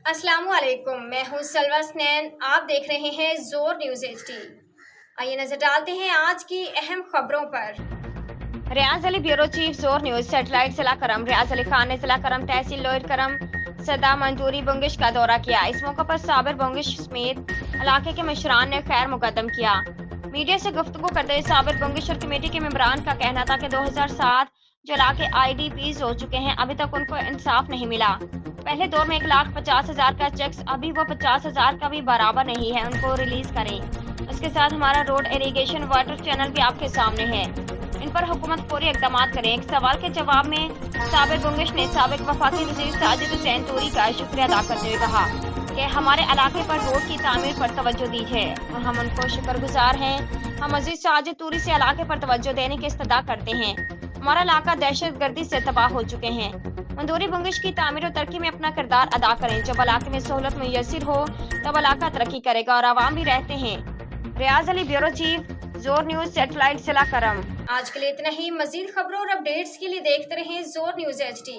अस्सलामु अलैकुम, मैं हूँ सलवा स्नैन। आप देख रहे हैं जोर न्यूज़ HD। आइए नजर डालते हैं आज की अहम खबरों पर। रियाज अली ब्यूरो चीफ जोर न्यूज सेटेलाइट जिला करम। रियाज अली खान ने जिला करम तहसील लोयर करम सदा मंजूरी बुंगिश का दौरा किया। इस मौके पर साबिर बुंगिश समेत इलाके के मशरान ने खैर मुकदम किया। मीडिया से गुफ्तगू करते हुए साबिर बुंगिश और कमेटी के मेंबरान का कहना था कि 2007 जो इलाके IDPs हो चुके हैं अभी तक उनको इंसाफ नहीं मिला। पहले दौर में 1,50,000 का चेक्स अभी वो 50,000 का भी बराबर नहीं है, उनको रिलीज करें। उसके साथ हमारा रोड इरिगेशन वाटर चैनल भी आपके सामने है, इन पर हुकूमत फौरी इकदाम करें। एक सवाल के जवाब में साबिर बुंगिश ने साबिक वफाकी वज़ीर साजिद हुसैन तूरी का शुक्रिया अदा करते हुए कहा कि हमारे इलाके पर रोड की तामीर पर तवज्जो दी है और हम उनको शुक्रगुजार हैं। हम मजीद साजिद तूरी से इलाके पर तवज्जो देने की इस्तदा करते हैं। हमारा इलाका दहशत गर्दी से तबाह हो चुके हैं। मंदूरी बुंगिश की तामीर और तरक्की में अपना किरदार अदा करें। जब इलाके में सहूलत मुयस्सर हो तब इलाका तरक्की करेगा और आवाम भी रहते हैं। रियाज अली ब्यूरो चीफ, जोर न्यूज सेटेलाइट जिला करम। आज के लिए इतना ही। मजीद खबरों और अपडेट्स के लिए देखते रहें जोर न्यूज़ HD।